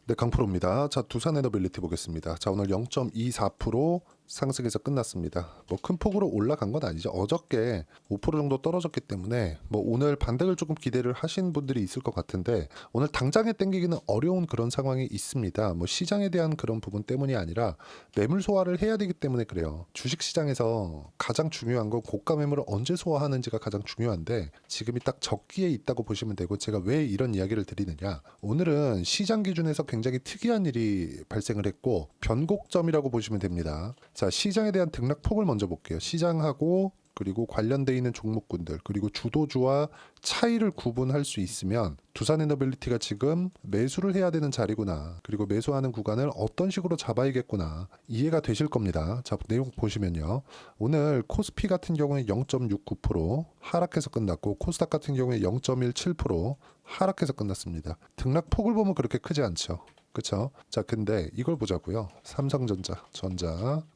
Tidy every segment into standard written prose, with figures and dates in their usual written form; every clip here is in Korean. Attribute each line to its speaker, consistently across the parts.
Speaker 1: 네, 강프로입니다. 자, 두산 에너빌리티 보겠습니다. 자, 오늘 0.24% 상승해서 끝났습니다. 뭐 큰 폭으로 올라간 건 아니죠. 어저께 5% 정도 떨어졌기 때문에 뭐 오늘 반등을 조금 기대를 하신 분들이 있을 것 같은데 오늘 당장에 땡기기는 어려운 그런 상황이 있습니다. 뭐 시장에 대한 그런 부분 때문이 아니라 매물 소화를 해야 되기 때문에 그래요. 주식 시장에서 가장 중요한 건 고가 매물을 언제 소화하는지가 가장 중요한데 지금이 딱 적기에 있다고 보시면 되고, 제가 왜 이런 이야기를 드리느냐, 오늘은 시장 기준에서 굉장히 특이한 일이 발생을 했고 변곡점이라고 보시면 됩니다. 자, 시장에 대한 등락폭을 먼저 볼게요. 시장하고 그리고 관련돼 있는 종목군들 그리고 주도주와 차이를 구분할 수 있으면 두산에너빌리티가 지금 매수를 해야 되는 자리구나, 그리고 매수하는 구간을 어떤 식으로 잡아야겠구나, 이해가 되실 겁니다. 자, 내용 보시면요, 오늘 코스피 같은 경우에 0.69% 하락해서 끝났고 코스닥 같은 경우에 0.17% 하락해서 끝났습니다. 등락폭을 보면 그렇게 크지 않죠, 그쵸? 자, 근데 이걸 보자고요. 삼성전자,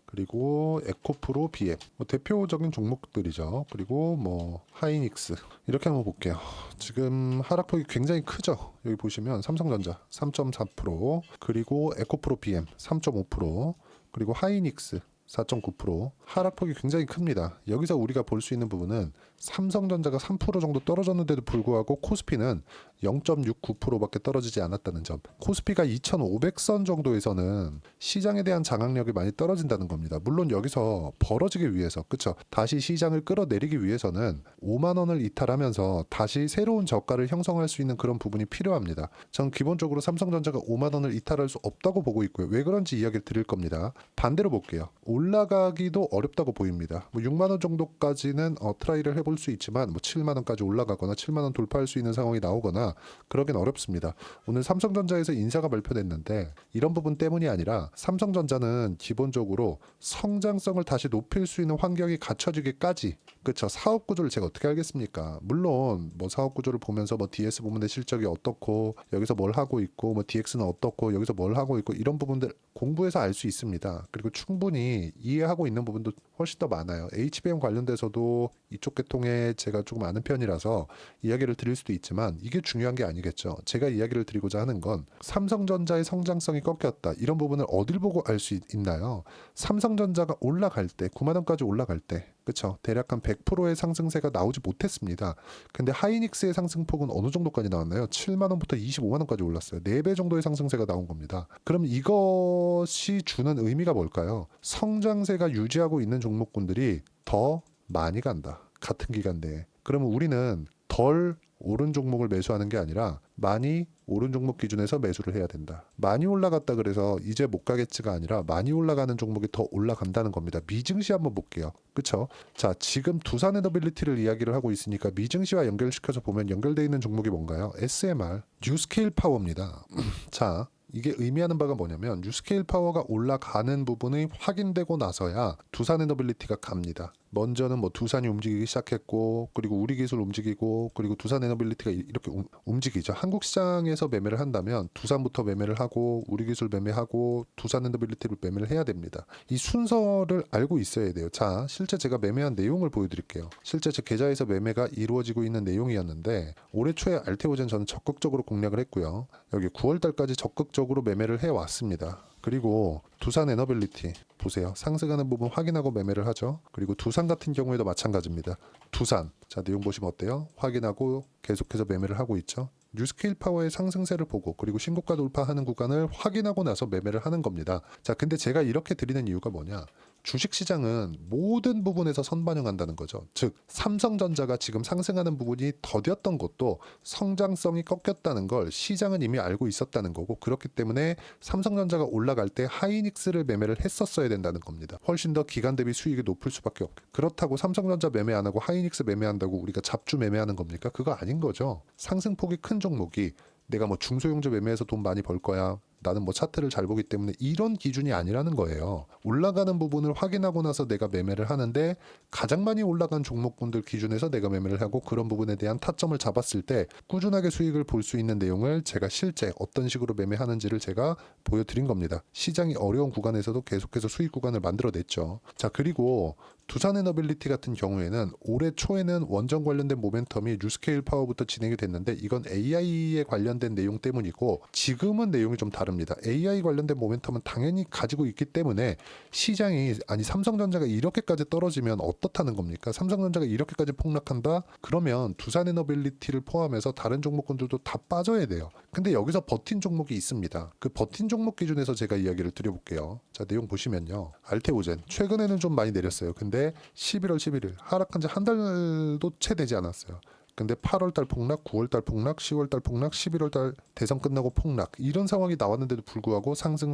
Speaker 1: 그리고 에코프로, BM, 뭐 대표적인 종목들이죠. 그리고 뭐 하이닉스, 이렇게 한번 볼게요. 지금 하락폭이 굉장히 크죠. 여기 보시면 삼성전자 3.4%, 그리고 에코프로, BM 3.5%, 그리고 하이닉스 4.9%, 하락폭이 굉장히 큽니다. 여기서 우리가 볼 수 있는 부분은 삼성전자가 3% 정도 떨어졌는데도 불구하고 코스피는 0.69%밖에 떨어지지 않았다는 점. 코스피가 2,500선 정도에서는 시장에 대한 장악력이 많이 떨어진다는 겁니다. 물론 여기서 벌어지기 위해서, 그쵸, 다시 시장을 끌어내리기 위해서는 5만 원을 이탈하면서 다시 새로운 저가를 형성할 수 있는 그런 부분이 필요합니다. 전 기본적으로 삼성전자가 5만 원을 이탈할 수 없다고 보고 있고요. 왜 그런지 이야기를 드릴 겁니다. 반대로 볼게요. 올라가기도 어렵다고 보입니다. 뭐 6만 원 정도까지는 트라이를 해볼 수 있지만 뭐 7만 원까지 올라가거나 7만 원 돌파할 수 있는 상황이 나오거나 그러긴 어렵습니다. 오늘 삼성전자에서 인사가 발표됐는데 이런 부분 때문이 아니라 삼성전자는 기본적으로 성장성을 다시 높일 수 있는 환경이 갖춰지기까지, 그쵸, 사업 구조를 제가 어떻게 알겠습니까? 물론 뭐 사업 구조를 보면서 뭐 DS 부문의 실적이 어떻고 여기서 뭘 하고 있고 뭐 DX는 어떻고 여기서 뭘 하고 있고 이런 부분들 공부해서 알 수 있습니다. 그리고 충분히 이해하고 있는 부분도 훨씬 더 많아요. HBM 관련돼서도 이쪽 계통에 제가 조금 아는 편이라서 이야기를 드릴 수도 있지만 이게 중요한 게 아니겠죠. 제가 이야기를 드리고자 하는 건 삼성전자의 성장성이 꺾였다, 이런 부분을 어딜 보고 알 수 있나요? 삼성전자가 올라갈 때 9만 원까지 올라갈 때, 그쵸, 대략 한 100%의 상승세가 나오지 못했습니다. 근데 하이닉스의 상승폭은 어느 정도까지 나왔나요? 7만 원부터 25만 원까지 올랐어요. 4배 정도의 상승세가 나온 겁니다. 그럼 이것이 주는 의미가 뭘까요? 성장세가 유지하고 있는 종목군들이 더 많이 간다, 같은 기간 내에. 그러면 우리는 덜 오른 종목을 매수하는 게 아니라 많이 오른 종목 기준에서 매수를 해야 된다. 많이 올라갔다 그래서 이제 못 가겠지가 아니라 많이 올라가는 종목이 더 올라간다는 겁니다. 미증시 한번 볼게요. 그쵸? 자, 지금 두산에너빌리티를 이야기를 하고 있으니까 미증시와 연결시켜서 보면 연결되어 있는 종목이 뭔가요? SMR, 뉴스케일 파워입니다. 자, 이게 의미하는 바가 뭐냐면 뉴스케일 파워가 올라가는 부분이 확인되고 나서야 두산에너빌리티가 갑니다. 먼저는 뭐 두산이 움직이기 시작했고, 그리고 우리 기술 움직이고, 그리고 두산에너빌리티가 이렇게 움직이죠. 한국 시장에서 매매를 한다면 두산부터 매매를 하고 우리 기술 매매하고 두산에너빌리티를 매매를 해야 됩니다. 이 순서를 알고 있어야 돼요. 자, 실제 제가 매매한 내용을 보여드릴게요. 실제 제 계좌에서 매매가 이루어지고 있는 내용이었는데 올해 초에 알테오젠 저는 적극적으로 공략을 했고요. 여기 9월 달까지 적극적으로 매매를 해왔습니다. 그리고 두산 에너빌리티 보세요. 상승하는 부분 확인하고 매매를 하죠. 그리고 두산 같은 경우에도 마찬가지입니다. 두산, 자, 내용 보시면 어때요? 확인하고 계속해서 매매를 하고 있죠. 뉴스케일 파워의 상승세를 보고 그리고 신고가 돌파하는 구간을 확인하고 나서 매매를 하는 겁니다. 자, 근데 제가 이렇게 드리는 이유가 뭐냐? 주식시장은 모든 부분에서 선반영한다는 거죠. 즉 삼성전자가 지금 상승하는 부분이 더뎠던 것도 성장성이 꺾였다는 걸 시장은 이미 알고 있었다는 거고, 그렇기 때문에 삼성전자가 올라갈 때 하이닉스를 매매를 했었어야 된다는 겁니다. 훨씬 더 기간 대비 수익이 높을 수밖에 없고, 그렇다고 삼성전자 매매 안 하고 하이닉스 매매한다고 우리가 잡주 매매하는 겁니까? 그거 아닌 거죠. 상승폭이 큰 종목이 내가 뭐 중소형주 매매해서 돈 많이 벌 거야, 나는 뭐 차트를 잘 보기 때문에, 이런 기준이 아니라는 거예요. 올라가는 부분을 확인하고 나서 내가 매매를 하는데 가장 많이 올라간 종목군들 기준에서 내가 매매를 하고 그런 부분에 대한 타점을 잡았을 때 꾸준하게 수익을 볼 수 있는 내용을 제가 실제 어떤 식으로 매매하는지를 제가 보여드린 겁니다. 시장이 어려운 구간에서도 계속해서 수익 구간을 만들어냈죠. 자, 그리고 두산에너빌리티 같은 경우에는 올해 초에는 원전 관련된 모멘텀이 뉴스케일 파워부터 진행이 됐는데 이건 AI에 관련된 내용 때문이고 지금은 내용이 좀 다릅니다. 다릅니다. AI 관련된 모멘텀은 당연히 가지고 있기 때문에 시장이 삼성전자가 이렇게까지 떨어지면 어떻다는 겁니까? 삼성전자가 이렇게까지 폭락한다? 그러면 두산에너빌리티를 포함해서 다른 종목군들도 다 빠져야 돼요. 근데 여기서 버틴 종목이 있습니다. 그 버틴 종목 기준에서 제가 이야기를 드려볼게요. 자, 내용 보시면요. 알테오젠 최근에는 좀 많이 내렸어요. 근데 11월 11일 하락한 지 한 달도 채 되지 않았어요. 근데 8월달 폭락, 9월달 폭락, 10월달 폭락, 11월달 대선 끝나고 폭락 이런 상황이 나왔는데도 불구하고 상승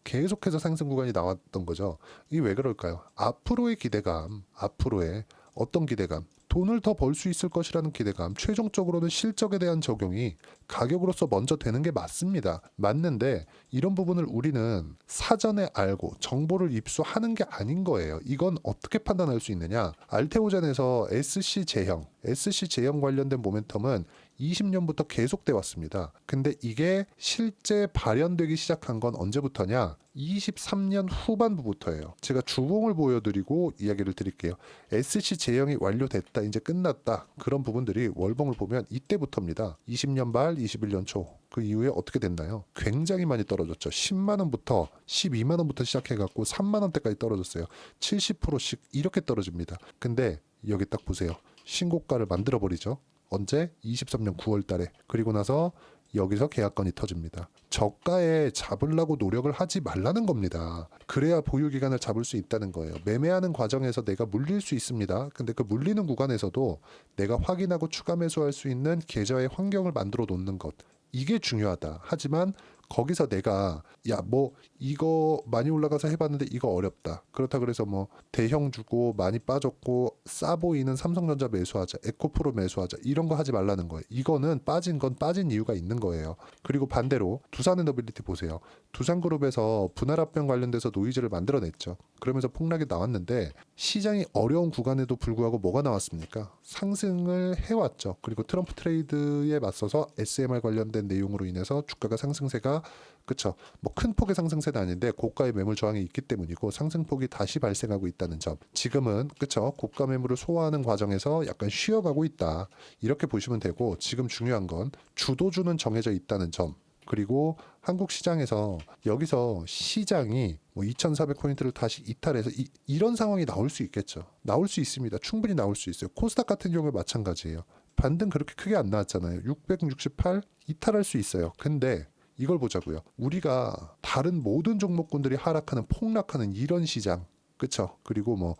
Speaker 1: 계속해서 상승 구간이 나왔던 거죠. 이게 왜 그럴까요? 앞으로의 기대감, 앞으로의 어떤 기대감? 돈을 더 벌 수 있을 것이라는 기대감, 최종적으로는 실적에 대한 적용이 가격으로서 먼저 되는 게 맞습니다. 맞는데 이런 부분을 우리는 사전에 알고 정보를 입수하는 게 아닌 거예요. 이건 어떻게 판단할 수 있느냐? 알테오젠에서 SC 제형 관련된 모멘텀은 20년부터 계속돼 왔습니다. 근데 이게 실제 발현되기 시작한 건 언제부터냐? 23년 후반부부터예요. 제가 주봉을 보여드리고 이야기를 드릴게요. SC 제형이 완료됐다, 이제 끝났다. 그런 부분들이 월봉을 보면 이때부터입니다. 20년 말, 21년 초. 그 이후에 어떻게 됐나요? 굉장히 많이 떨어졌죠. 10만 원부터 12만 원부터 시작해갖고 3만 원대까지 떨어졌어요. 70%씩 이렇게 떨어집니다. 근데 여기 딱 보세요. 신고가를 만들어버리죠. 언제? 23년 9월 달에. 그리고 나서 여기서 계약건이 터집니다. 저가에 잡으려고 노력을 하지 말라는 겁니다. 그래야 보유기간을 잡을 수 있다는 거예요. 매매하는 과정에서 내가 물릴 수 있습니다. 근데 그 물리는 구간에서도 내가 확인하고 추가 매수할 수 있는 계좌의 환경을 만들어 놓는 것. 이게 중요하다. 하지만 거기서 내가 이거 많이 올라가서 해봤는데 이거 어렵다. 그렇다 그래서 대형 주고 많이 빠졌고 싸 보이는 삼성전자 매수하자, 에코프로 매수하자 이런 거 하지 말라는 거예요. 이거는 빠진 건 빠진 이유가 있는 거예요. 그리고 반대로 두산에너빌리티 보세요. 두산그룹에서 분할합병 관련돼서 노이즈를 만들어냈죠. 그러면서 폭락이 나왔는데 시장이 어려운 구간에도 불구하고 뭐가 나왔습니까? 상승을 해왔죠. 그리고 트럼프 트레이드에 맞서서 SMR 관련된 내용으로 인해서 주가가 상승세가 그쵸. 큰 폭의 상승세는 아닌데 고가의 매물 저항이 있기 때문이고 상승폭이 다시 발생하고 있다는 점. 지금은 그쵸. 고가 매물을 소화하는 과정에서 약간 쉬어가고 있다. 이렇게 보시면 되고 지금 중요한 건 주도주는 정해져 있다는 점. 그리고 한국 시장에서 여기서 시장이 2,400포인트를 다시 이탈해서 이런 상황이 나올 수 있겠죠. 나올 수 있습니다. 충분히 나올 수 있어요. 코스닥 같은 경우에 마찬가지예요. 반등 그렇게 크게 안 나왔잖아요. 668 이탈할 수 있어요. 근데 이걸 보자고요. 우리가 다른 모든 종목군들이 하락하는 폭락하는 이런 시장, 그쵸? 그리고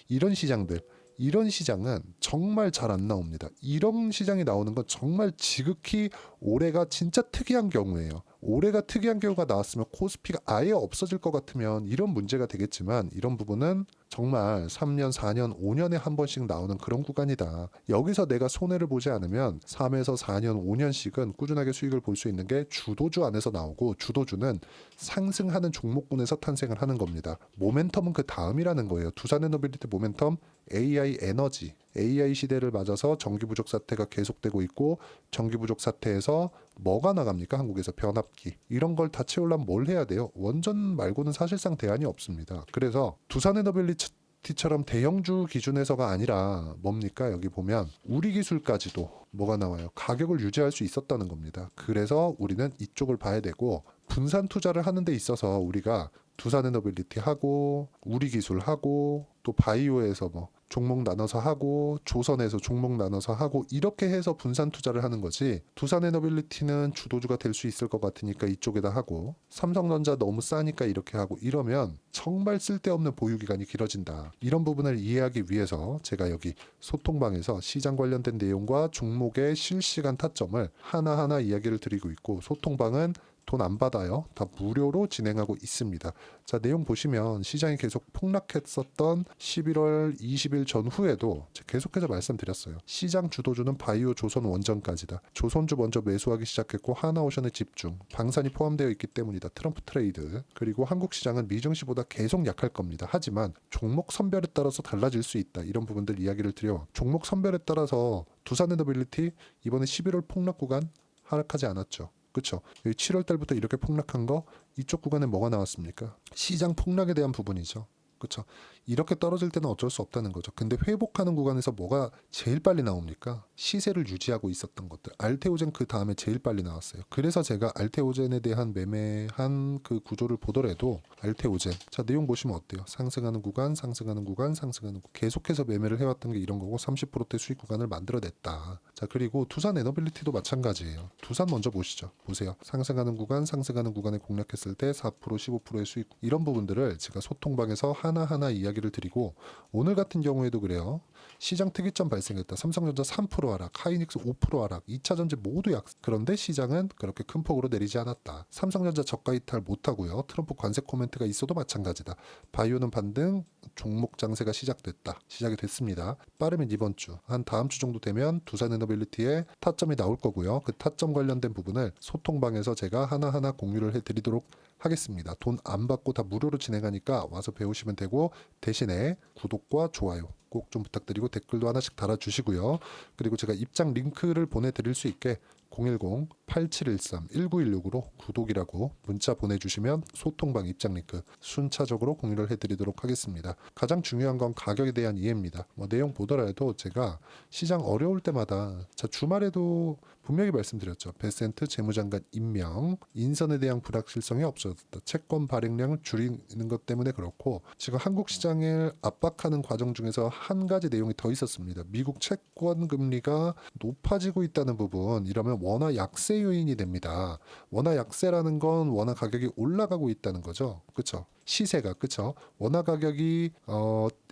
Speaker 1: 이런 시장들, 이런 시장은 정말 잘 안 나옵니다. 이런 시장이 나오는 건 정말 지극히 올해가 진짜 특이한 경우예요. 올해가 특이한 경우가 나왔으면 코스피가 아예 없어질 것 같으면 이런 문제가 되겠지만 이런 부분은 정말 3년, 4년, 5년에 한 번씩 나오는 그런 구간이다. 여기서 내가 손해를 보지 않으면 3에서 4년, 5년씩은 꾸준하게 수익을 볼 수 있는 게 주도주 안에서 나오고 주도주는 상승하는 종목군에서 탄생을 하는 겁니다. 모멘텀은 그 다음이라는 거예요. 두산에너빌리티 모멘텀, AI 에너지, AI 시대를 맞아서 전기 부족 사태가 계속되고 있고 전기 부족 사태에서 뭐가 나갑니까? 한국에서 변압기. 이런 걸 다 채우려면 뭘 해야 돼요? 원전 말고는 사실상 대안이 없습니다. 그래서 두산에너빌리티처럼 대형주 기준에서가 아니라 뭡니까? 여기 보면 우리 기술까지도 뭐가 나와요? 가격을 유지할 수 있었다는 겁니다. 그래서 우리는 이쪽을 봐야 되고 분산 투자를 하는 데 있어서 우리가 두산에너빌리티 하고 우리 기술 하고 또 바이오에서 종목 나눠서 하고 조선에서 종목 나눠서 하고 이렇게 해서 분산 투자를 하는 거지. 두산에너빌리티는 주도주가 될 수 있을 것 같으니까 이쪽에다 하고 삼성전자 너무 싸니까 이렇게 하고 이러면 정말 쓸데없는 보유기간이 길어진다. 이런 부분을 이해하기 위해서 제가 여기 소통방에서 시장 관련된 내용과 종목의 실시간 타점을 하나하나 이야기를 드리고 있고 소통방은 돈 안 받아요. 다 무료로 진행하고 있습니다. 자, 내용 보시면 시장이 계속 폭락했었던 11월 20일 전후에도 계속해서 말씀드렸어요. 시장 주도주는 바이오 조선 원전까지다. 조선주 먼저 매수하기 시작했고 하나오션의 집중, 방산이 포함되어 있기 때문이다. 트럼프 트레이드. 그리고 한국 시장은 미증시보다 계속 약할 겁니다. 하지만 종목 선별에 따라서 달라질 수 있다. 이런 부분들 이야기를 드려. 종목 선별에 따라서 두산에너빌리티 이번에 11월 폭락 구간 하락하지 않았죠. 그렇죠. 7월 달부터 이렇게 폭락한 거 이쪽 구간에 뭐가 나왔습니까? 시장 폭락에 대한 부분이죠. 그쵸? 이렇게 떨어질 때는 어쩔 수 없다는 거죠. 근데 회복하는 구간에서 뭐가 제일 빨리 나옵니까? 시세를 유지하고 있었던 것들. 알테오젠 그 다음에 제일 빨리 나왔어요. 그래서 제가 알테오젠에 대한 매매한 그 구조를 보더라도 알테오젠. 자, 내용 보시면 어때요? 상승하는 구간, 상승하는 구간, 상승하는 구간. 계속해서 매매를 해왔던 게 이런 거고 30%대 수익 구간을 만들어냈다. 자, 그리고 두산 에너빌리티도 마찬가지예요. 두산 먼저 보시죠. 보세요. 상승하는 구간, 상승하는 구간에 공략했을 때 4%, 15%의 수익. 이런 부분들을 제가 소통방에서 하나하나 이야기를 드리고 오늘 같은 경우에도 그래요. 시장 특이점 발생했다. 삼성전자 3% 하락, 하이닉스 5% 하락, 2차전지 모두 약. 그런데 시장은 그렇게 큰 폭으로 내리지 않았다. 삼성전자 저가 이탈 못하고요. 트럼프 관세 코멘트가 있어도 마찬가지다. 바이오는 반등, 종목 장세가 시작이 됐습니다. 빠르면 이번 주, 한 다음 주 정도 되면 두산에너빌리티의 타점이 나올 거고요. 그 타점 관련된 부분을 소통방에서 제가 하나하나 공유를 해드리도록 하겠습니다. 돈 안 받고 다 무료로 진행하니까 와서 배우시면 되고 대신에 구독과 좋아요 꼭 좀 부탁드리고 댓글도 하나씩 달아주시고요. 그리고 제가 입장 링크를 보내드릴 수 있게 010-8713-1916으로 구독이라고 문자 보내주시면 소통방 입장 링크 순차적으로 공유를 해드리도록 하겠습니다. 가장 중요한 건 가격에 대한 이해입니다. 내용 보더라도 제가 시장 어려울 때마다 주말에도 분명히 말씀드렸죠. 베센트 재무장관 임명, 인선에 대한 불확실성이 없어졌다. 채권 발행량을 줄이는 것 때문에 그렇고 지금 한국 시장을 압박하는 과정 중에서 한 가지 내용이 더 있었습니다. 미국 채권 금리가 높아지고 있다는 부분. 이러면 원화 약세 요인이 됩니다. 원화 약세라는 건 원화 가격이 올라가고 있다는 거죠. 그렇죠? 시세가 그렇죠? 원화 가격이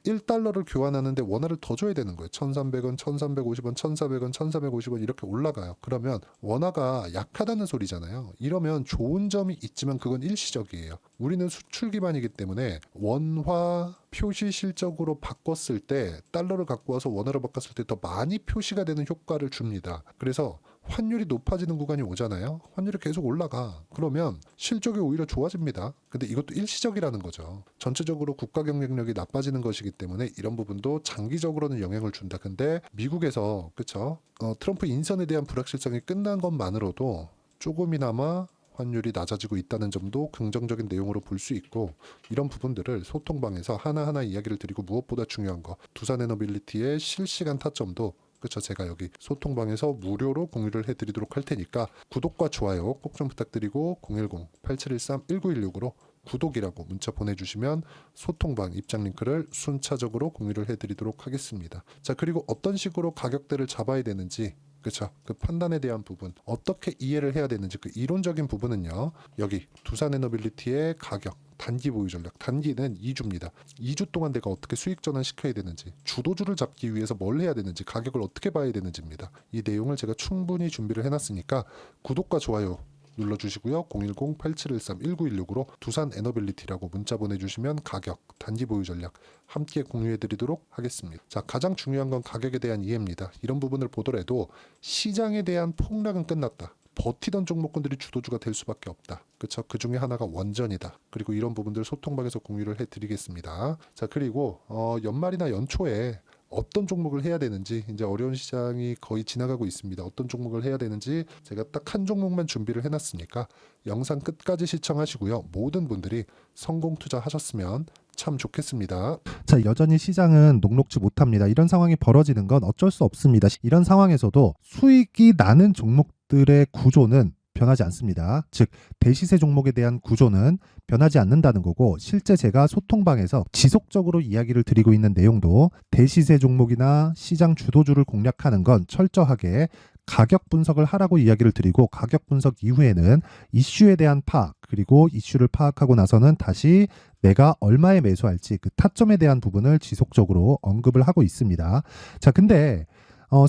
Speaker 1: 1달러를 교환하는데 원화를 더 줘야 되는 거예요. 1,300원, 1,350원, 1,400원, 1,450원 이렇게 올라가요. 그러면 원화가 약하다는 소리잖아요. 이러면 좋은 점이 있지만 그건 일시적이에요. 우리는 수출 기반이기 때문에 원화 표시 실적으로 바꿨을 때 달러를 갖고 와서 원화로 바꿨을 때 더 많이 표시가 되는 효과를 줍니다. 그래서 환율이 높아지는 구간이 오잖아요. 환율이 계속 올라가. 그러면 실적이 오히려 좋아집니다. 근데 이것도 일시적이라는 거죠. 전체적으로 국가 경쟁력이 나빠지는 것이기 때문에 이런 부분도 장기적으로는 영향을 준다. 근데 미국에서 그쵸? 트럼프 인선에 대한 불확실성이 끝난 것만으로도 조금이나마 환율이 낮아지고 있다는 점도 긍정적인 내용으로 볼 수 있고 이런 부분들을 소통방에서 하나하나 이야기를 드리고 무엇보다 중요한 거 두산에너빌리티의 실시간 타점도 그렇죠. 제가 여기 소통방에서 무료로 공유를 해드리도록 할 테니까 구독과 좋아요 꼭 좀 부탁드리고 010-8713-1916으로 구독이라고 문자 보내주시면 소통방 입장 링크를 순차적으로 공유를 해드리도록 하겠습니다. 자, 그리고 어떤 식으로 가격대를 잡아야 되는지 그렇죠. 그 판단에 대한 부분 어떻게 이해를 해야 되는지 그 이론적인 부분은요. 여기 두산에너빌리티의 가격 단기 보유 전략 단기는 2주입니다. 2주 동안 내가 어떻게 수익 전환 시켜야 되는지 주도주를 잡기 위해서 뭘 해야 되는지 가격을 어떻게 봐야 되는지입니다. 이 내용을 제가 충분히 준비를 해놨으니까 구독과 좋아요 눌러주시고요. 010-8713-1916으로 두산에너빌리티라고 문자 보내주시면 가격, 단기 보유 전략 함께 공유해드리도록 하겠습니다. 자, 가장 중요한 건 가격에 대한 이해입니다. 이런 부분을 보더라도 시장에 대한 폭락은 끝났다. 버티던 종목군들이 주도주가 될 수밖에 없다. 그렇죠? 그 중에 하나가 원전이다. 그리고 이런 부분들 소통방에서 공유를 해드리겠습니다. 자, 그리고 연말이나 연초에 어떤 종목을 해야 되는지 이제 어려운 시장이 거의 지나가고 있습니다. 어떤 종목을 해야 되는지 제가 딱 한 종목만 준비를 해놨으니까 영상 끝까지 시청하시고요. 모든 분들이 성공 투자하셨으면 참 좋겠습니다.
Speaker 2: 자, 여전히 시장은 녹록지 못합니다. 이런 상황이 벌어지는 건 어쩔 수 없습니다. 이런 상황에서도 수익이 나는 종목들의 구조는 변하지 않습니다. 즉 대시세 종목에 대한 구조는 변하지 않는다는 거고 실제 제가 소통방에서 지속적으로 이야기를 드리고 있는 내용도 대시세 종목이나 시장 주도주를 공략하는 건 철저하게 가격 분석을 하라고 이야기를 드리고 가격 분석 이후에는 이슈에 대한 파악 그리고 이슈를 파악하고 나서는 다시 내가 얼마에 매수할지 그 타점에 대한 부분을 지속적으로 언급을 하고 있습니다. 자, 근데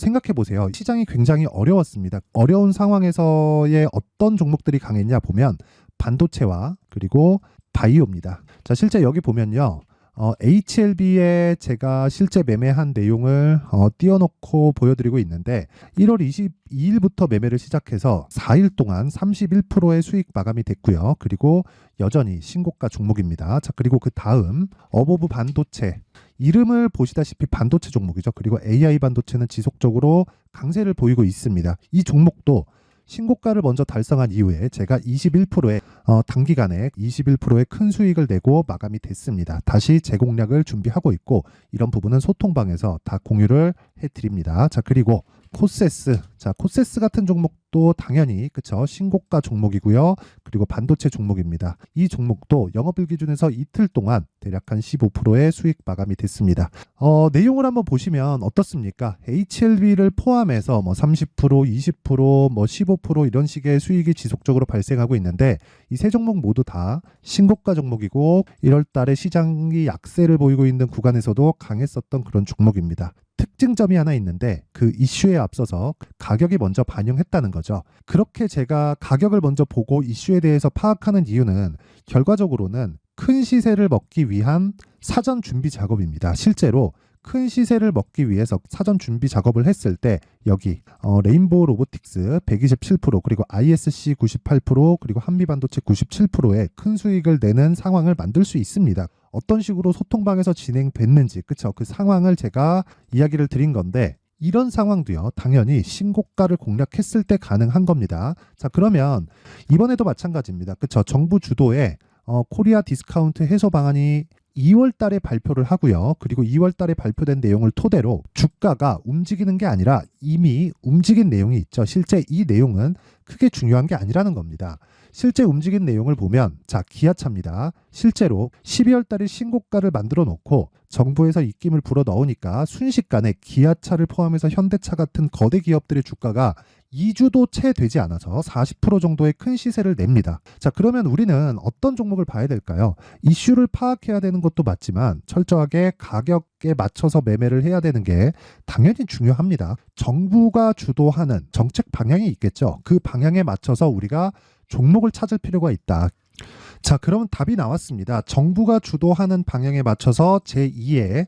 Speaker 2: 생각해 보세요. 시장이 굉장히 어려웠습니다. 어려운 상황에서의 어떤 종목들이 강했냐 보면 반도체와 그리고 바이오입니다. 자, 실제 여기 보면요. HLB에 제가 실제 매매한 내용을 띄워놓고 보여드리고 있는데 1월 22일부터 매매를 시작해서 4일 동안 31%의 수익 마감이 됐고요. 그리고 여전히 신고가 종목입니다. 자, 그리고 그 다음 어보브 반도체 이름을 보시다시피 반도체 종목이죠. 그리고 AI 반도체는 지속적으로 강세를 보이고 있습니다. 이 종목도 신고가를 먼저 달성한 이후에 제가 21%의 단기간에 21%의 큰 수익을 내고 마감이 됐습니다. 다시 재공략을 준비하고 있고 이런 부분은 소통방에서 다 공유를 해드립니다. 자, 그리고 코세스. 자, 코세스 같은 종목도 당연히 그쵸, 신고가 종목이고요. 그리고 반도체 종목입니다. 이 종목도 영업일 기준에서 이틀 동안 대략 한 15%의 수익 마감이 됐습니다. 내용을 한번 보시면 어떻습니까? HLB를 포함해서 뭐 30%, 20%, 뭐 15% 이런 식의 수익이 지속적으로 발생하고 있는데 이 세 종목 모두 다 신고가 종목이고 1월 달에 시장이 약세를 보이고 있는 구간에서도 강했었던 그런 종목입니다. 특징점이 하나 있는데 그 이슈에 앞서서 가격이 먼저 반영했다는 거죠. 그렇게 제가 가격을 먼저 보고 이슈에 대해서 파악하는 이유는 결과적으로는 큰 시세를 먹기 위한 사전 준비 작업입니다. 실제로 큰 시세를 먹기 위해서 사전 준비 작업을 했을 때 여기 레인보우 로보틱스 127% 그리고 ISC 98% 그리고 한미반도체 97%의 큰 수익을 내는 상황을 만들 수 있습니다. 어떤 식으로 소통방에서 진행됐는지 그쵸, 그 상황을 제가 이야기를 드린 건데 이런 상황도요 당연히 신고가를 공략했을 때 가능한 겁니다. 자, 그러면 이번에도 마찬가지입니다. 그쵸, 정부 주도의 코리아 디스카운트 해소 방안이 2월 달에 발표를 하고요. 그리고 2월 달에 발표된 내용을 토대로 주가가 움직이는 게 아니라 이미 움직인 내용이 있죠. 실제 이 내용은 크게 중요한 게 아니라는 겁니다. 실제 움직인 내용을 보면 자, 기아차입니다. 실제로 12월 달에 신고가를 만들어 놓고 정부에서 입김을 불어 넣으니까 순식간에 기아차를 포함해서 현대차 같은 거대 기업들의 주가가 2주도 채 되지 않아서 40% 정도의 큰 시세를 냅니다. 자, 그러면 우리는 어떤 종목을 봐야 될까요? 이슈를 파악해야 되는 것도 맞지만 철저하게 가격에 맞춰서 매매를 해야 되는 게 당연히 중요합니다. 정부가 주도하는 정책 방향이 있겠죠. 그 방향에 맞춰서 우리가 종목을 찾을 필요가 있다. 자, 그러면 답이 나왔습니다. 정부가 주도하는 방향에 맞춰서 제2의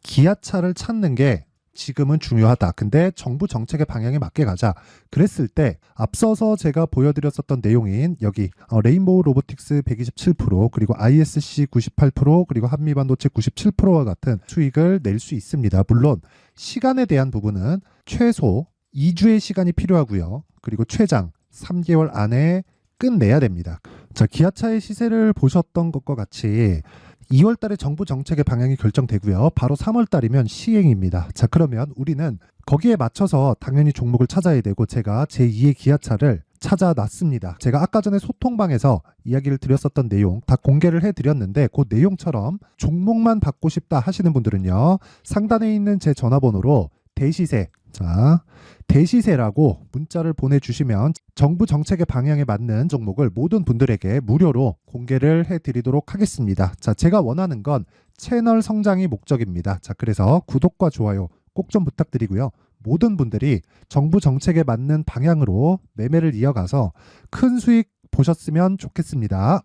Speaker 2: 기아차를 찾는 게 지금은 중요하다. 근데 정부 정책의 방향에 맞게 가자. 그랬을 때 앞서서 제가 보여드렸었던 내용인 여기 레인보우 로보틱스 127% 그리고 ISC 98% 그리고 한미반도체 97%와 같은 수익을 낼 수 있습니다. 물론 시간에 대한 부분은 최소 2주의 시간이 필요하고요. 그리고 최장 3개월 안에 끝내야 됩니다. 자, 기아차의 시세를 보셨던 것과 같이 2월 달에 정부 정책의 방향이 결정되고요. 바로 3월 달이면 시행입니다. 자, 그러면 우리는 거기에 맞춰서 당연히 종목을 찾아야 되고 제가 제2의 기아차를 찾아놨습니다. 제가 아까 전에 소통방에서 이야기를 드렸었던 내용 다 공개를 해드렸는데 그 내용처럼 종목만 받고 싶다 하시는 분들은요. 상단에 있는 제 전화번호로 대시세, 자, 대시세라고 문자를 보내주시면 정부 정책의 방향에 맞는 종목을 모든 분들에게 무료로 공개를 해드리도록 하겠습니다. 자, 제가 원하는 건 채널 성장이 목적입니다. 자, 그래서 구독과 좋아요 꼭 좀 부탁드리고요. 모든 분들이 정부 정책에 맞는 방향으로 매매를 이어가서 큰 수익 보셨으면 좋겠습니다.